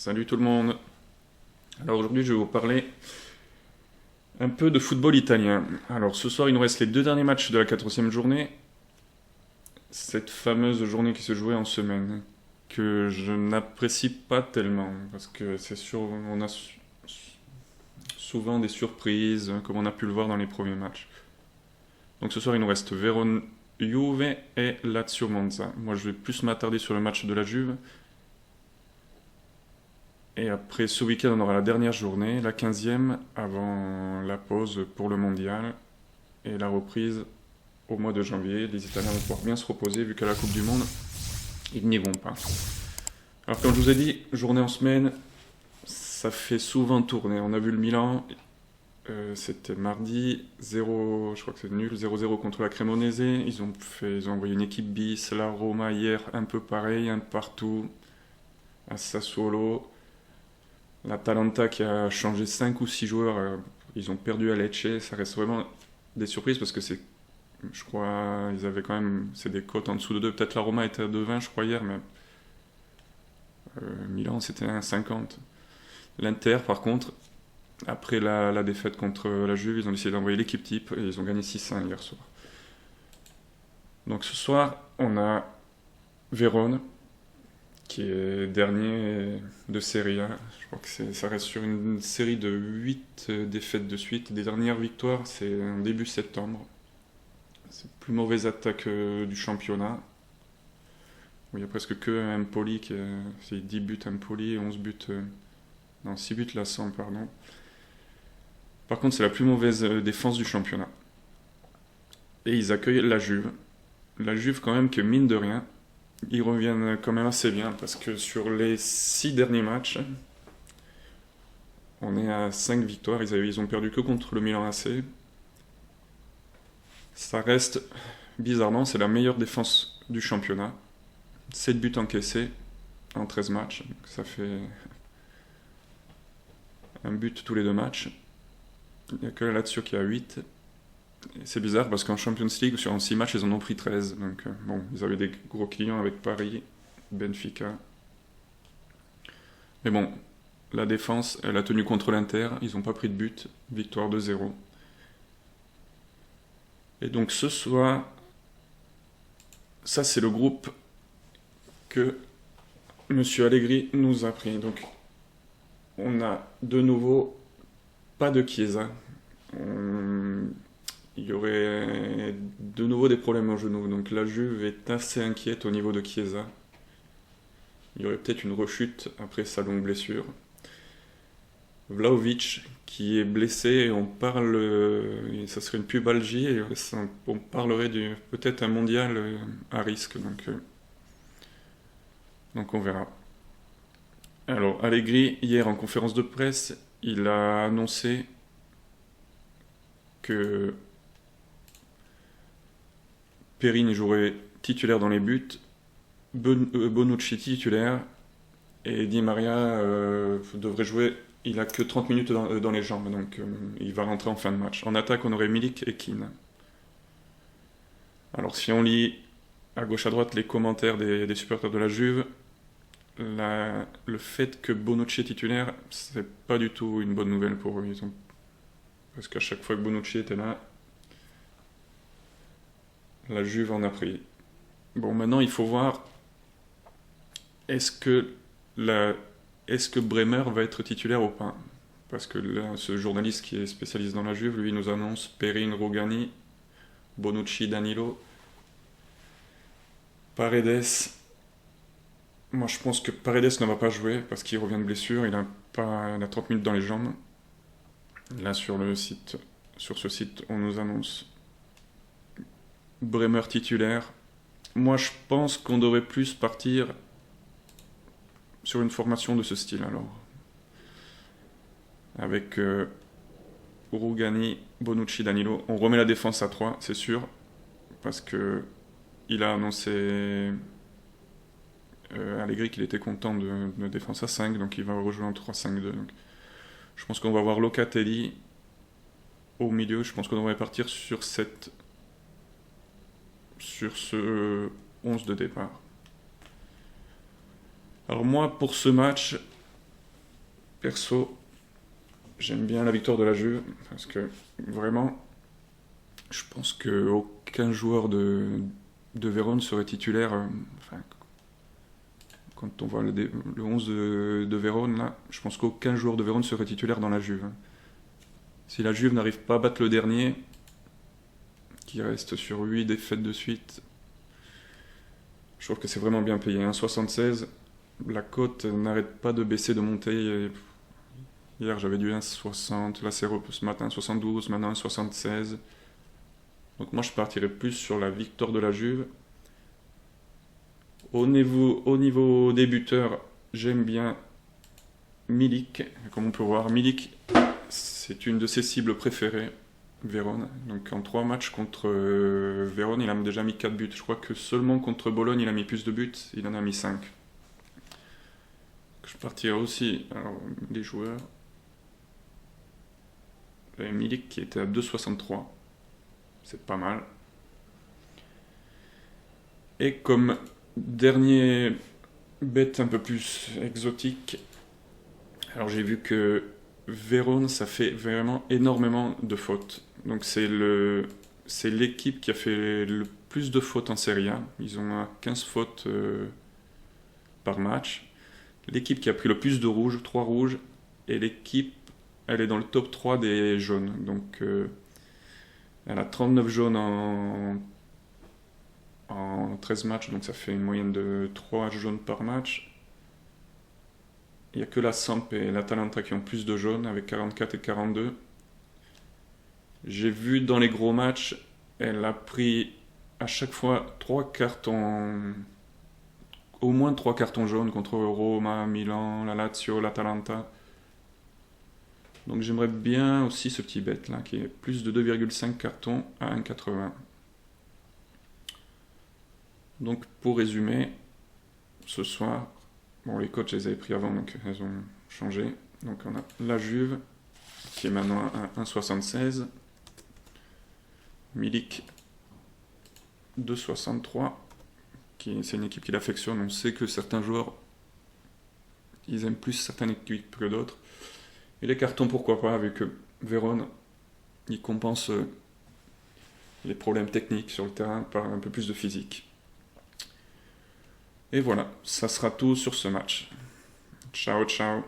Salut tout le monde. Alors aujourd'hui je vais vous parler un peu de football italien. Alors ce soir il nous reste les deux derniers matchs de la 14e journée. Cette fameuse journée qui se jouait en semaine. Que je n'apprécie pas tellement. Parce que c'est sûr, on a souvent des surprises, comme on a pu le voir dans les premiers matchs. Donc ce soir il nous reste Vérone Juve et Lazio Monza. Moi je vais plus m'attarder sur le match de la Juve. Et après ce week-end, on aura la dernière journée, la 15e, avant la pause pour le mondial. Et la reprise au mois de janvier. Les Italiens vont pouvoir bien se reposer vu qu'à la Coupe du Monde, ils n'y vont pas. Alors comme je vous ai dit, journée en semaine, ça fait souvent tourner. On a vu le Milan, c'était mardi, 0, je crois que c'est nul, 0-0 contre la Cremonese. Ils ont envoyé une équipe bis. La Roma hier, un peu pareil, un partout. À Sassuolo. L'Atalanta qui a changé 5 ou 6 joueurs, ils ont perdu à Lecce, ça reste vraiment des surprises parce que je crois, ils avaient quand même, c'est des cotes en dessous de 2. Peut-être la Roma était à 2,20 je crois hier, mais Milan c'était 1,50. L'Inter par contre, après la défaite contre la Juve, ils ont décidé d'envoyer l'équipe type et ils ont gagné 6-1 hier soir. Donc ce soir, on a Vérone, qui est dernier de Serie A. Je crois que ça reste sur une série de 8 défaites de suite. Des dernières victoires, c'est en début septembre. C'est la plus mauvaise attaque du championnat. Il n'y a presque que Empoli, c'est 10 buts Empoli et 11 buts... non, 6 buts Lassan, pardon. Par contre, c'est la plus mauvaise défense du championnat. Et ils accueillent la Juve. La Juve, quand même, que mine de rien, ils reviennent quand même assez bien parce que sur les 6 derniers matchs, on est à 5 victoires. Ils ont perdu que contre le Milan AC. Ça reste, bizarrement, c'est la meilleure défense du championnat. 7 buts encaissés en 13 matchs. Donc ça fait un but tous les 2 matchs. Il n'y a que la Lazio qui a 8. Et c'est bizarre parce qu'en Champions League, sur 6 matchs, ils en ont pris 13. Donc bon, ils avaient des gros clients avec Paris, Benfica. Mais bon, la défense, elle a tenu contre l'Inter. Ils n'ont pas pris de but. Victoire 2-0. Et donc ce soir, ça c'est le groupe que Monsieur Allegri nous a pris. Donc on a de nouveau pas de Chiesa. Il y aurait de nouveau des problèmes au genou. Donc la Juve est assez inquiète au niveau de Chiesa. Il y aurait peut-être une rechute après sa longue blessure. Vlahovic qui est blessé, on parle, ça serait une pubalgie, et on parlerait peut-être un mondial à risque. Donc on verra. Alors Allegri, hier en conférence de presse, il a annoncé que Perin jouerait titulaire dans les buts, Bonucci titulaire, et Di Maria devrait jouer. Il a que 30 minutes dans les jambes, donc il va rentrer en fin de match. En attaque, on aurait Milik et Keane. Alors si on lit à gauche à droite les commentaires des supporters de la Juve, le fait que Bonucci est titulaire, c'est pas du tout une bonne nouvelle pour eux. Parce qu'à chaque fois que Bonucci était là, la Juve en a pris. Bon, maintenant il faut voir, est-ce que Bremer va être titulaire ou pas? Parce que là, ce journaliste qui est spécialiste dans la Juve, lui, nous annonce Perin, Rugani, Bonucci, Danilo, Paredes. Moi, je pense que Paredes ne va pas jouer parce qu'il revient de blessure. Il a 30 minutes dans les jambes. Là, sur ce site, on nous annonce Bremer titulaire. Moi, je pense qu'on devrait plus partir sur une formation de ce style, alors. Avec Rugani, Bonucci, Danilo. On remet la défense à 3, c'est sûr. Parce que il a annoncé Allegri qu'il était content de défense à 5, donc il va rejouer en 3-5-2. Donc, je pense qu'on va avoir Locatelli au milieu. Je pense qu'on devrait partir sur ce 11 de départ. Alors moi, pour ce match, perso, j'aime bien la victoire de la Juve, parce que vraiment, je pense qu'aucun joueur de Vérone serait titulaire. Enfin, quand on voit le 11 de Vérone, là, je pense qu'aucun joueur de Vérone serait titulaire dans la Juve. Si la Juve n'arrive pas à battre le dernier, qui reste sur 8 défaites de suite, je trouve que c'est vraiment bien payé. 1,76, la cote n'arrête pas de baisser, de monter. Hier j'avais du 1,60, là c'est ce matin 72, maintenant 1,76. Donc moi je partirais plus sur la victoire de la Juve. Au niveau débuteur, j'aime bien Milik. Comme on peut voir, Milik, c'est une de ses cibles préférées, Vérone. Donc en 3 matchs contre Vérone, il a déjà mis 4 buts. Je crois que seulement contre Bologne, il a mis plus de buts, il en a mis 5. Je partirai aussi, alors, les joueurs. J'avais Milik qui était à 2,63. C'est pas mal. Et comme dernier bet un peu plus exotique, alors j'ai vu que Vérone, ça fait vraiment énormément de fautes. Donc c'est l'équipe qui a fait le plus de fautes en Serie A. Ils ont 15 fautes par match. L'équipe qui a pris le plus de rouges, 3 rouges. Et l'équipe, elle est dans le top 3 des jaunes. Donc elle a 39 jaunes en 13 matchs. Donc ça fait une moyenne de 3 jaunes par match. Il n'y a que la Samp et l'Atalanta qui ont plus de jaunes avec 44 et 42. J'ai vu dans les gros matchs, elle a pris à chaque fois 3 cartons, au moins 3 cartons jaunes contre Roma, Milan, la Lazio, l'Atalanta. Donc j'aimerais bien aussi ce petit bet là qui est plus de 2,5 cartons à 1,80. Donc pour résumer, ce soir, bon les coachs je les avais pris avant donc elles ont changé. Donc on a la Juve qui est maintenant à 1,76. Milik 2,63. C'est une équipe qui l'affectionne. On sait que certains joueurs ils aiment plus certaines équipes que d'autres. Et les cartons, pourquoi pas, vu que Vérone, il compense les problèmes techniques sur le terrain par un peu plus de physique. Et voilà, ça sera tout sur ce match. Ciao, ciao.